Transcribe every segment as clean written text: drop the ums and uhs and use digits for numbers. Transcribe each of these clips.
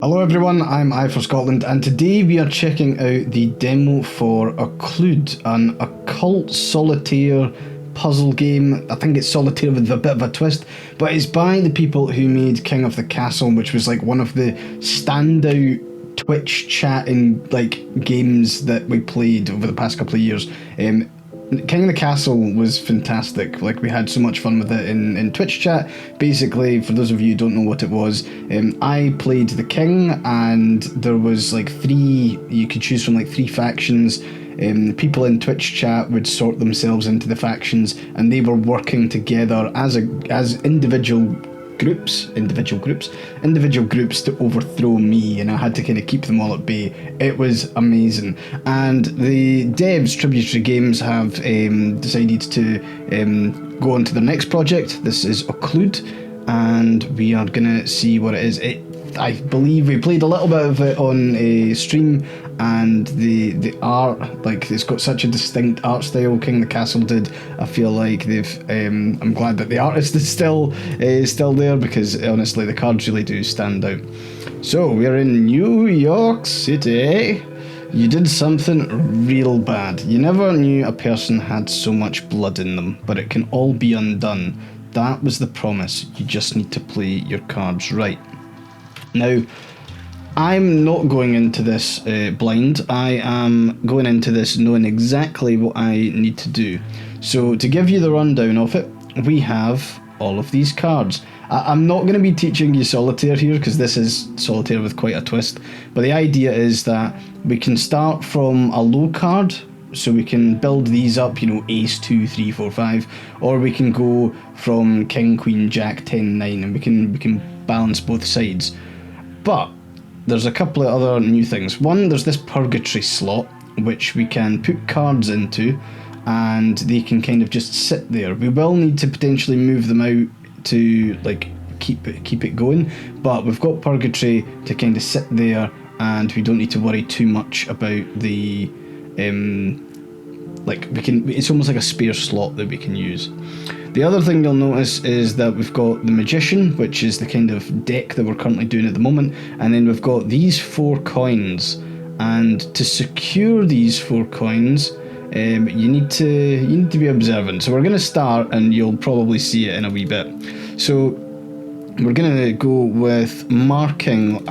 Hello everyone, I'm AyeforScotland and today we are checking out the demo for Occlude, an occult solitaire puzzle game. I think it's solitaire with a bit of a twist, but it's by the people who made King of the Castle, which was like one of the standout Twitch chatting games that we played over the past couple of years. King of the Castle was fantastic. Like, we had so much fun with it in Twitch chat. Basically, for those of you who don't know what it was, I played the king, and there was you could choose from three factions. People in Twitch chat would sort themselves into the factions, and they were working together as individual groups to overthrow me, and I had to kind of keep them all at bay. It was amazing. And the devs, Tributary Games, have decided to go on to their next project. This is Occlude, and we are gonna see what it is. I believe we played a little bit of it on a stream, and the art, it's got such a distinct art style. King of the Castle did. I feel like they've. I'm glad that the artist is still there, because honestly the cards really do stand out. So we're in New York City. You did something real bad. You never knew a person had so much blood in them, but it can all be undone. That was the promise. You just need to play your cards right. Now, I'm not going into this blind. I am going into this knowing exactly what I need to do. So, to give you the rundown of it, we have all of these cards. I'm not going to be teaching you Solitaire here, because this is Solitaire with quite a twist. But the idea is that we can start from a low card, so we can build these up, ace, 2, 3, 4, 5, or we can go from king, queen, jack, 10, 9, and we can balance both sides. But there's a couple of other new things. One, there's this purgatory slot, which we can put cards into, and they can kind of just sit there. We will need to potentially move them out to keep it going, but we've got purgatory to kind of sit there, and we don't need to worry too much about the it's almost like a spare slot that we can use. The other thing you'll notice is that we've got the Magician, which is the kind of deck that we're currently doing at the moment, and then we've got these 4 coins, and to secure these 4 coins, you need to be observant. So we're going to start, and you'll probably see it in a wee bit. So we're going to go with marking.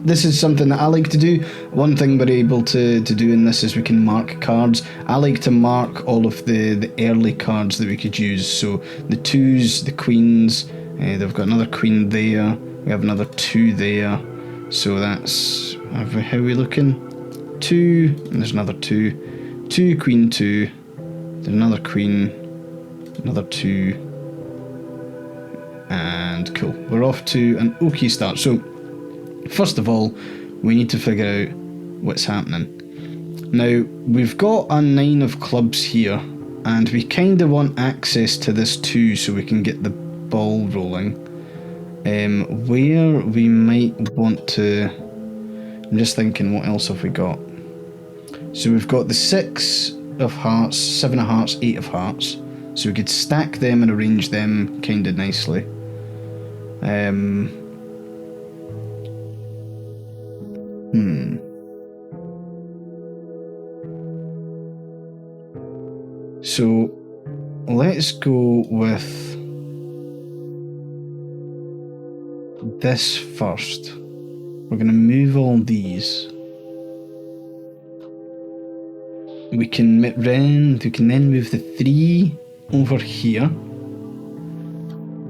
This is something that I like to do. One thing we're able to do in this is we can mark cards. I like to mark all of the early cards that we could use. So the 2s, the queens, they've got another queen there. We have another 2 there. So that's, how are we looking? 2, and there's another 2. 2, queen, 2. There's another queen, another 2. And cool, we're off to an okay start. So first of all, we need to figure out what's happening. Now, we've got a 9 of clubs here, and we kind of want access to this 2 so we can get the ball rolling. Where we might want to, I'm just thinking, what else have we got? So we've got the 6 of hearts, 7 of hearts, 8 of hearts, so we could stack them and arrange them kind of nicely. So let's go with this first. We're going to move all these. We can then move the 3 over here,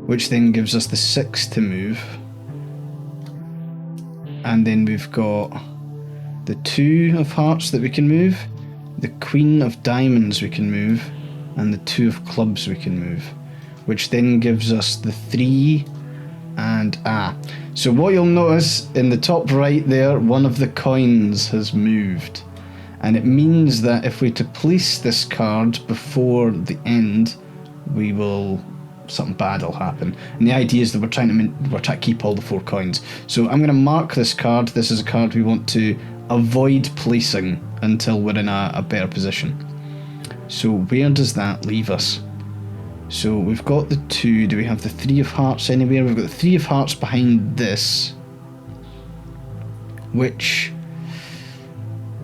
which then gives us the 6 to move. And then we've got the 2 of hearts that we can move, the queen of diamonds we can move, and the 2 of clubs we can move, which then gives us the 3 and So what you'll notice in the top right there, one of the coins has moved. And it means that if we're to place this card before the end, something bad will happen. And the idea is that we're trying to keep all the 4 coins. So I'm going to mark this card. This is a card we want to avoid placing until we're in a better position. So where does that leave us? So we've got the 2. Do we have the 3 of hearts anywhere? We've got the 3 of hearts behind this. which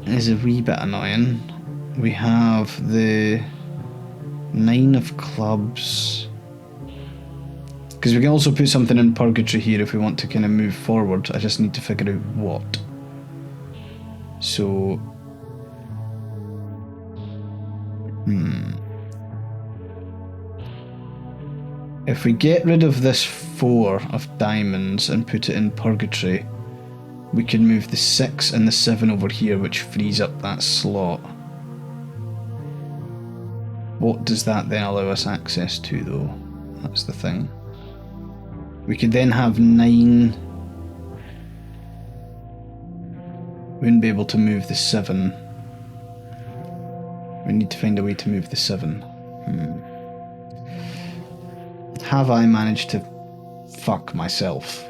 is a wee bit annoying. We have the 9 of clubs. Because we can also put something in purgatory here if we want to kind of move forward. I just need to figure out what. So... If we get rid of this 4 of diamonds and put it in purgatory, we can move the 6 and the 7 over here, which frees up that slot. What does that then allow us access to, though? That's the thing. We could then have 9. We wouldn't be able to move the 7. We need to find a way to move the 7. Have I managed to fuck myself?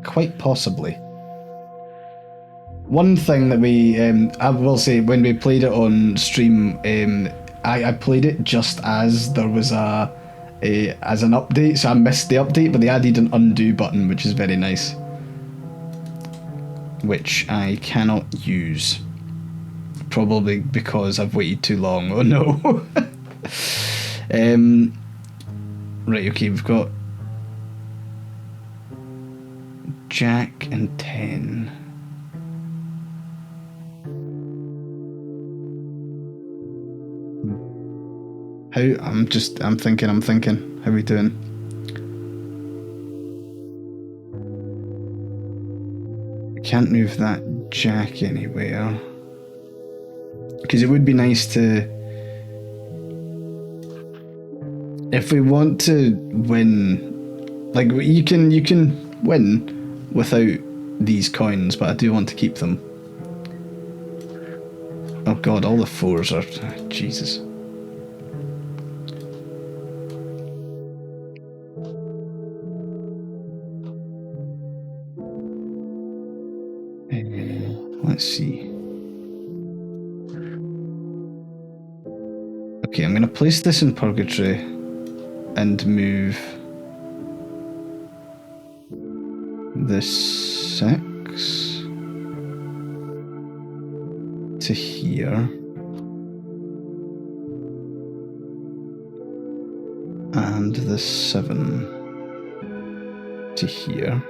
Quite possibly. One thing that we, I will say, when we played it on stream, I played it just as there was as an update, so I missed the update, but they added an undo button, which is very nice. Which I cannot use. Probably because I've waited too long. Oh no. Right, okay, we've got Jack and 10. How, I'm thinking, how are we doing? We can't move that Jack anywhere. Because it would be nice to... If we want to win... Like, you can win without these coins, but I do want to keep them. Oh god, all the 4s are... Jesus. Let's see. Okay, I'm going to place this in purgatory and move the 6 to here. And the 7 to here.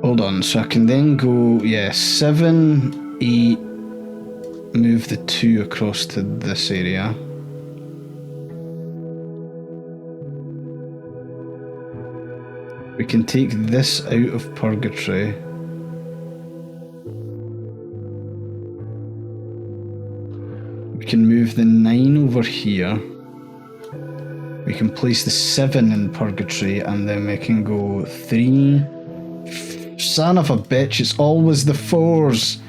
Hold on, so I can then go, yeah, 7, 8, move the 2 across to this area. We can take this out of purgatory. We can move the 9 over here. We can place the 7 in purgatory, and then we can go 3. Son of a bitch, it's always the 4s.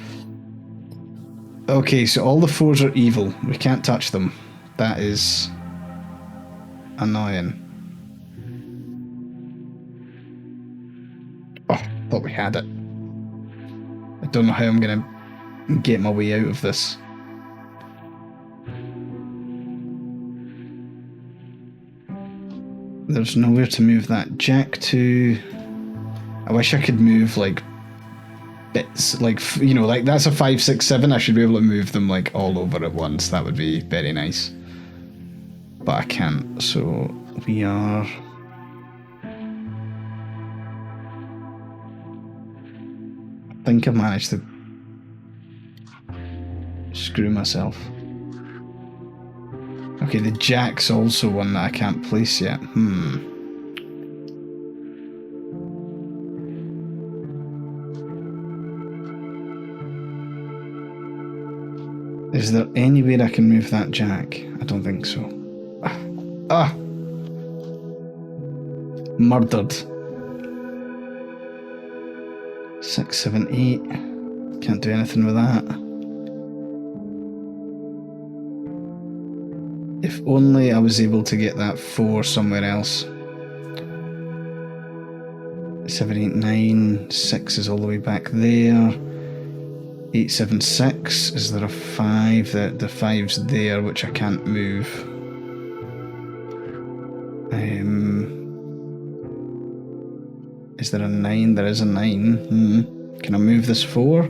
Okay, so all the 4s are evil. We can't touch them. That is annoying. Oh, thought we had it. I don't know how I'm gonna get my way out of this. There's nowhere to move that Jack to. I wish I could move like bits, like, you know, like that's a 5, 6, 7. I should be able to move them like all over at once. That would be very nice. But I can't, so we are... I think I managed to screw myself. Okay, the Jack's also one that I can't place yet. Is there anywhere I can move that Jack? I don't think so. Murdered. 6, 7, 8. Can't do anything with that. If only I was able to get that 4 somewhere else. 7, 8, 9. 6 is all the way back there. 8, 7, 6. Is there a 5? The 5's there, which I can't move. Is there a 9? There is a 9. Can I move this 4?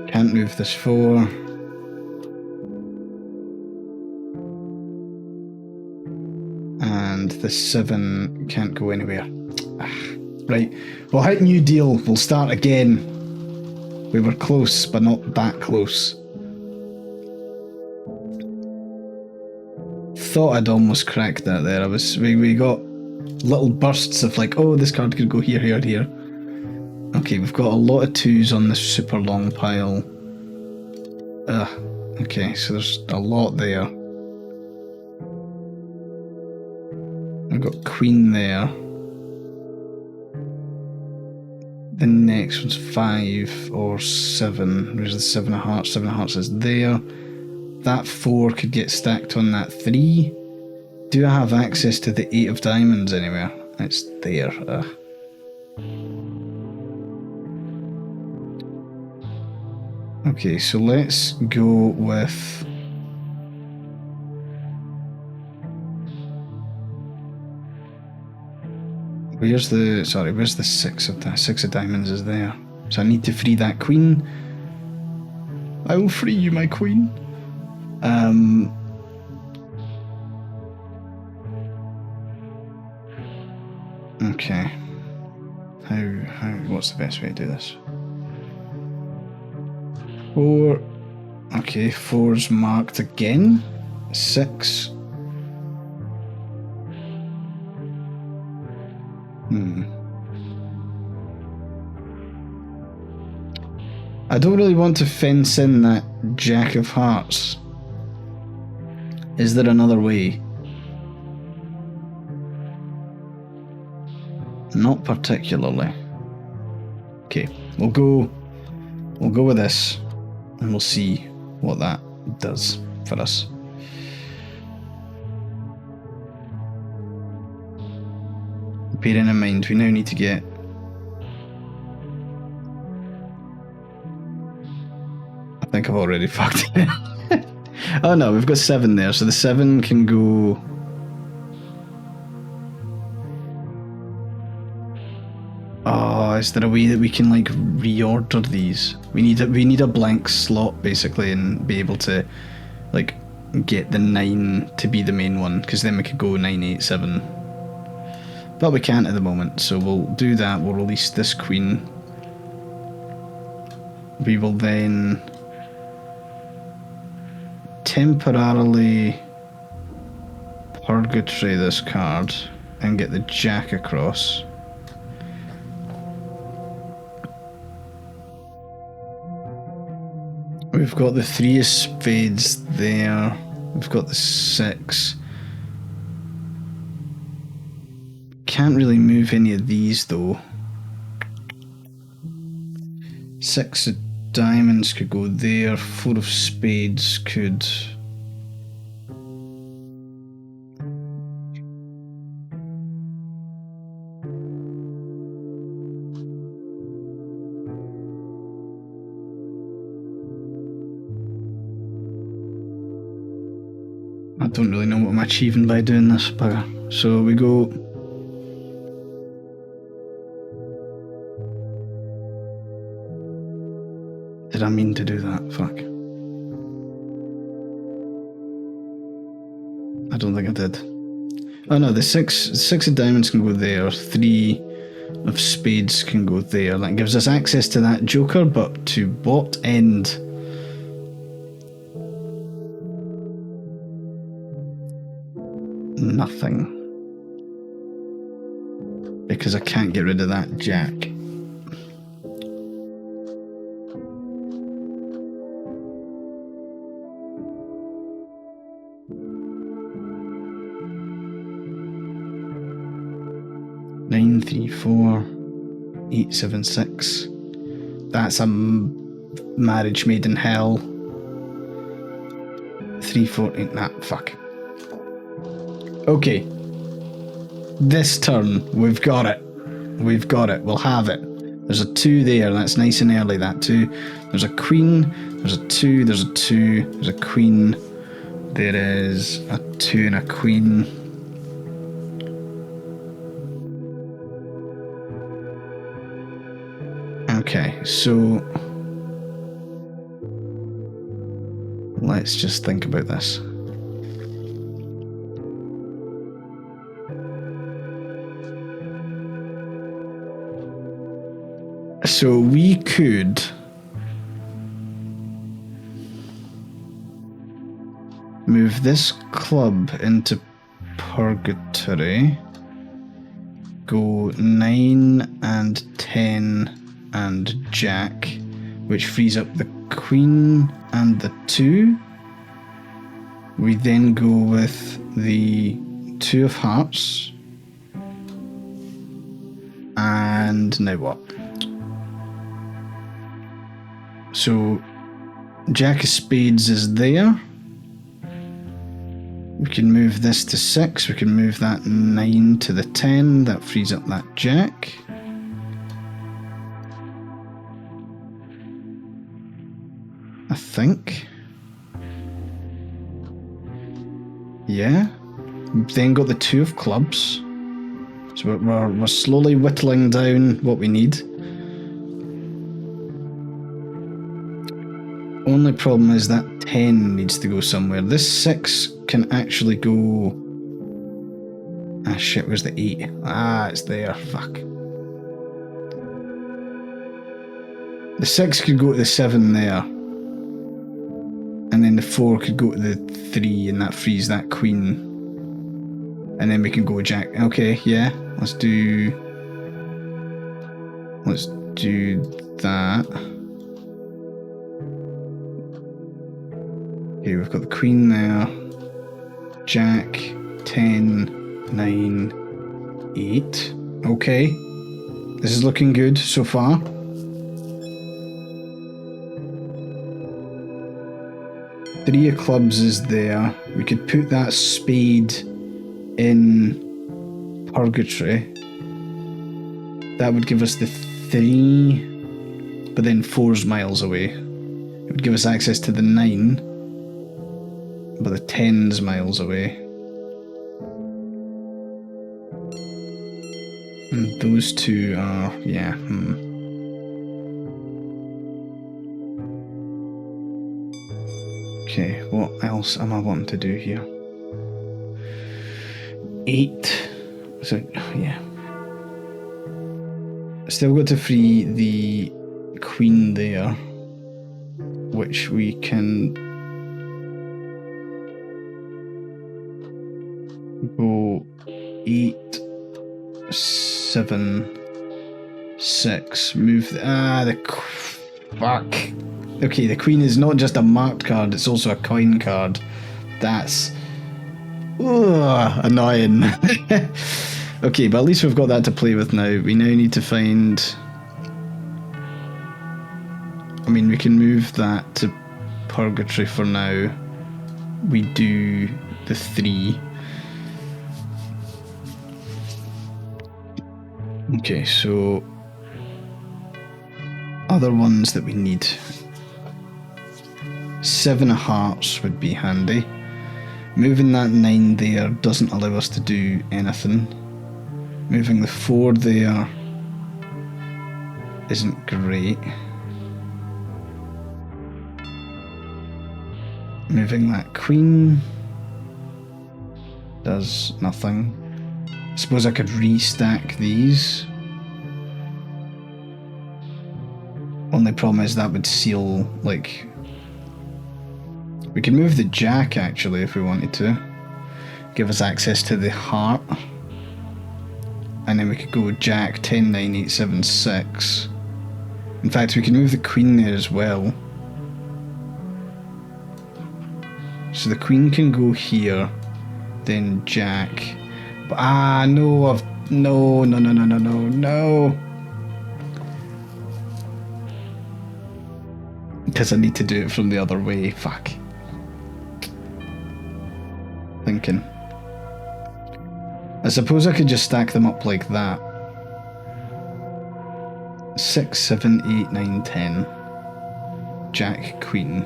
Can't move this 4. And the 7 can't go anywhere. Right, we'll hit new deal. We'll start again. We were close, but not that close. Thought I'd almost cracked that there. We got little bursts of like, oh, this card could go here, here, here. Okay, we've got a lot of 2s on this super long pile. Okay, so there's a lot there. I've got queen there. The next one's 5 or 7. There's the 7 of hearts. 7 of hearts is there. That 4 could get stacked on that 3. Do I have access to the 8 of diamonds anywhere? It's there. Okay, so let's go with... Where's the 6 of that? 6 of diamonds is there. So I need to free that queen. I will free you, my queen. Okay. What's the best way to do this? 4. Okay, 4's marked again. 6. I don't really want to fence in that Jack of Hearts. Is there another way? Not particularly. Okay, we'll go with this, and we'll see what that does for us. Bearing in mind, we now need to get... I think I've already fucked it. Oh no, we've got 7 there, so the 7 can go... Oh, is there a way that we can like reorder these? We need a blank slot basically, and be able to like get the 9 to be the main one, because then we could go 9, 8, 7. But we can't at the moment, so we'll do that. We'll release this queen. We will then temporarily purgatory this card and get the Jack across. We've got the 3 of spades there. We've got the 6. Can't really move any of these though. 6 of diamonds could go there. 4 of spades could... I don't really know what I'm achieving by doing this, but so we go... Did I mean to do that? Fuck. I don't think I did. Oh no, the 6 of diamonds can go there. 3 of spades can go there. That gives us access to that joker, but to what end? Nothing. Because I can't get rid of that jack. Nine, 3, 4, 8, 7, 6. That's a marriage made in hell. 3, 4, 8, nah, fuck. Okay. This turn, we've got it. We've got it. We'll have it. There's a 2 there. That's nice and early, that 2. There's a queen. There's a 2. There's a 2. There's a queen. There is a 2 and a queen. Okay, so let's just think about this. So we could move this club into purgatory, go 9 and 10 and jack, which frees up the queen and the 2. We then go with the 2 of hearts. And now what? So jack of spades is there. We can move this to 6. We can move that 9 to the 10. That frees up that jack. I think. Yeah. Then got the 2 of clubs. So we're slowly whittling down what we need. Only problem is that 10 needs to go somewhere. This 6 can actually go... Ah shit, where's the 8? Ah, it's there, fuck. The 6 could go to the 7 there. And then the 4 could go to the 3 and that frees that queen. And then we can go jack. Okay, yeah, let's do that. Okay, we've got the queen there. Jack, 10, 9, 8. Okay. This is looking good so far. Three of clubs is there. We could put that spade in purgatory. That would give us the 3, but then 4's miles away. It would give us access to the 9, but the 10's miles away. And those 2 are, yeah, Okay, what else am I wanting to do here? 8. So, yeah. Still got to free the queen there, which we can go 8, 7, 6. Move the fuck. Okay, the queen is not just a marked card, it's also a coin card. That's annoying. Okay, but at least we've got that to play with now. We now need to find... I mean, we can move that to purgatory for now. We do the 3. Okay, so... other ones that we need. 7 of hearts would be handy. Moving that 9 there doesn't allow us to do anything. Moving the 4 there isn't great. Moving that queen does nothing. I suppose I could restack these. Only problem is that would seal, like... We could move the jack, actually, if we wanted to. Give us access to the heart. And then we could go jack, 10, 9, 8, 7, 6. In fact, we can move the queen there as well. So the queen can go here, then jack. But, no, no. Because I need to do it from the other way, fuck. Thinking. I suppose I could just stack them up like that. 6, 7, 8, 9, 10. Jack, queen.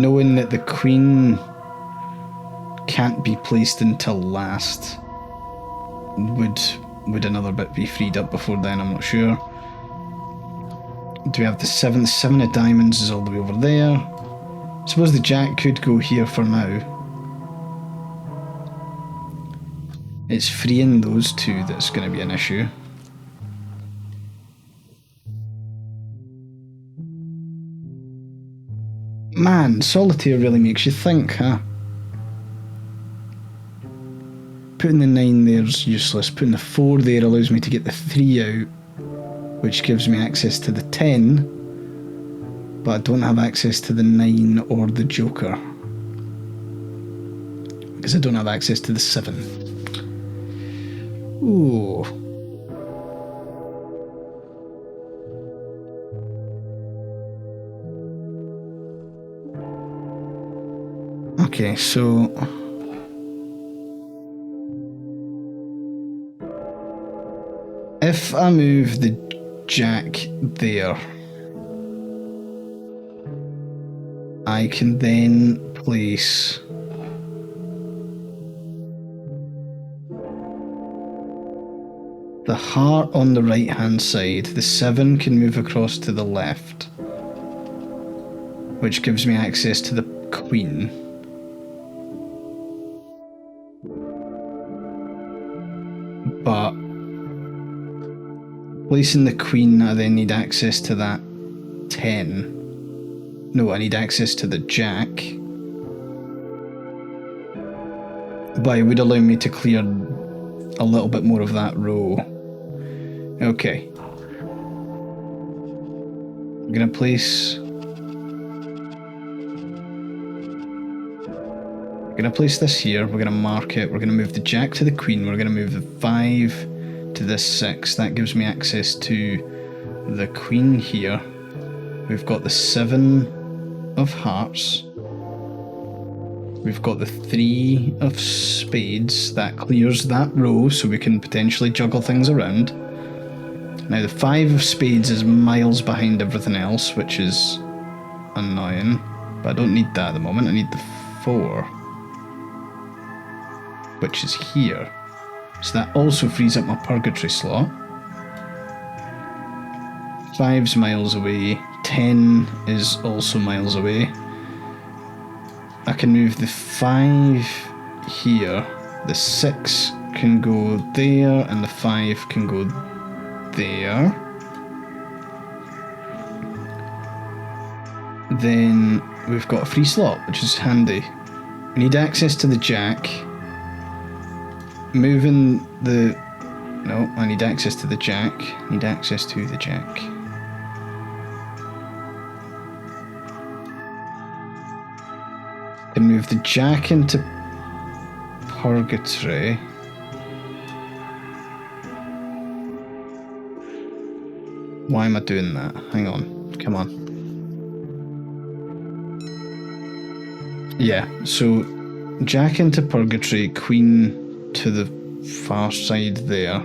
knowing that the queen can't be placed until last, would another bit be freed up before then? I'm not sure. Do we have the 7? The 7 of diamonds is all the way over there. I suppose the jack could go here for now. It's freeing those two that's going to be an issue. Man, Solitaire really makes you think, huh? Putting the 9 there is useless. Putting the 4 there allows me to get the 3 out, which gives me access to the 10, but I don't have access to the 9 or the joker, because I don't have access to the 7. Ooh. Okay, so if I move the jack there, I can then place the heart on the right hand side. The 7 can move across to the left, which gives me access to the queen. But placing the queen, I then need access to that 10. No, I need access to the jack. But it would allow me to clear a little bit more of that row. Okay. I'm gonna place... We're gonna place this here, we're gonna mark it, we're gonna move the jack to the queen, we're gonna move the 5 to this 6. That gives me access to the queen here. We've got the 7 of hearts. We've got the 3 of spades. That clears that row, so we can potentially juggle things around. Now the 5 of spades is miles behind everything else, which is annoying. But I don't need that at the moment. I need the 4, which is here. So that also frees up my purgatory slot. 5's miles away. 10 is also miles away. I can move the 5 here. The 6 can go there, and the 5 can go there. Then we've got a free slot, which is handy. We need access to the jack. Moving the... No, I need access to the jack. Need access to the jack. Can move the jack into purgatory. Why am I doing that? Hang on, come on. Yeah, so jack into purgatory, queen to the far side there.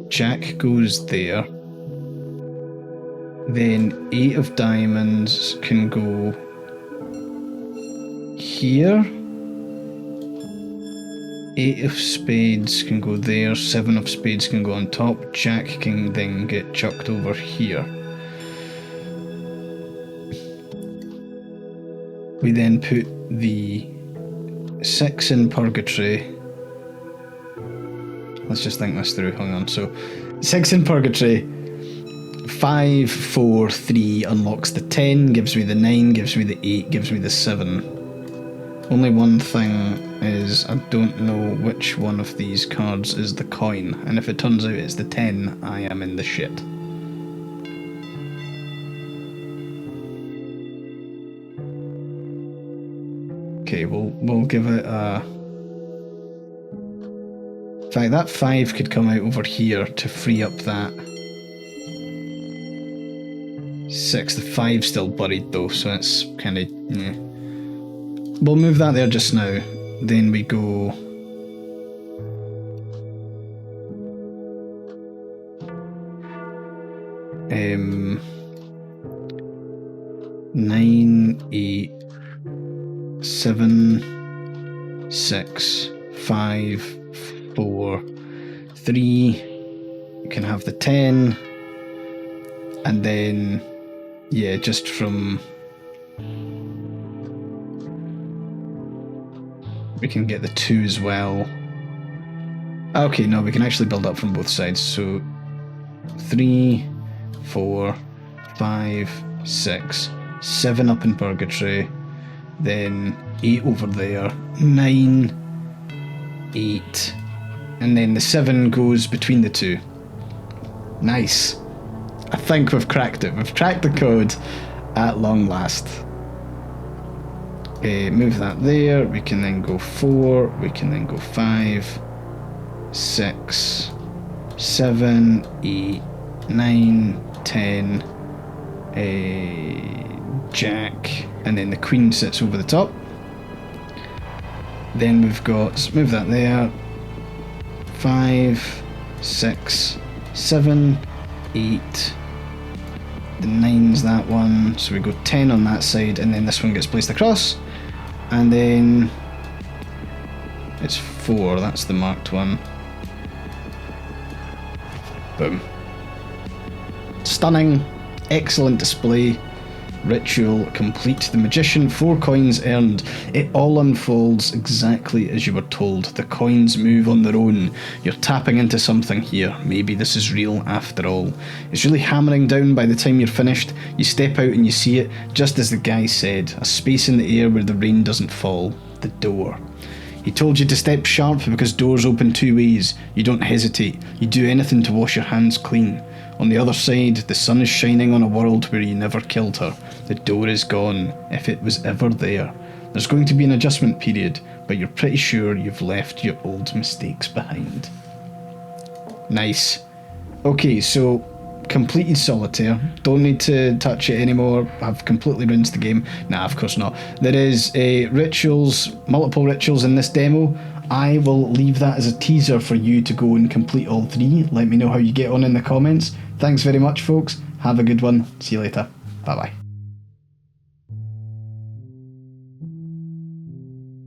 Jack goes there. Then 8 of diamonds can go here. 8 of spades can go there. 7 of spades can go on top. Jack can then get chucked over here. We then put the 6 in purgatory. Let's just think this through. Hang on. So 6 in purgatory. 5, 4, 3 unlocks the 10, gives me the 9, gives me the 8, gives me the 7. Only one thing is I don't know which one of these cards is the coin, and if it turns out it's the 10, I am in the shit. Okay, we'll give it a... In fact, that 5 could come out over here to free up that 6. The 5's still buried though, so it's kind of... yeah. We'll move that there just now. Then we go... 9, 8, 7, 6, 5, 4, 3. You can have the 10. And then, yeah, just from... We can get the 2 as well. Okay, no, we can actually build up from both sides. So 3, 4, 5, 6, 7 up in Purgatory, then 8 over there, 9, 8, and then the 7 goes between the 2. Nice. I think we've cracked it. We've cracked the code at long last. Move that there. We can then go 4. We can then go 5, 6, 7, 8, 9, 10. Jack. And then the Queen sits over the top. Then we've got... Let's move that there. 5, 6, 7, 8. The 9's that one. So we go 10 on that side, and then this one gets placed across. And then it's 4, that's the marked one. Boom. Stunning, excellent display. Ritual complete. The Magician, 4 coins earned. It all unfolds exactly as you were told. The coins move on their own. You're tapping into something here. Maybe this is real after all. It's really hammering down by the time you're finished. You step out and you see it, just as the guy said. A space in the air where the rain doesn't fall. The door. He told you to step sharp because doors open 2 ways. You don't hesitate. You do anything to wash your hands clean. On the other side, the sun is shining on a world where you never killed her. The door is gone, if it was ever there. There's going to be an adjustment period, but you're pretty sure you've left your old mistakes behind. Nice. Okay, so completed Solitaire. Don't need to touch it anymore. I've completely rinsed the game. Nah, of course not. There is rituals, multiple rituals in this demo. I will leave that as a teaser for you to go and complete all 3. Let me know how you get on in the comments. Thanks very much, folks. Have a good one. See you later. Bye-bye.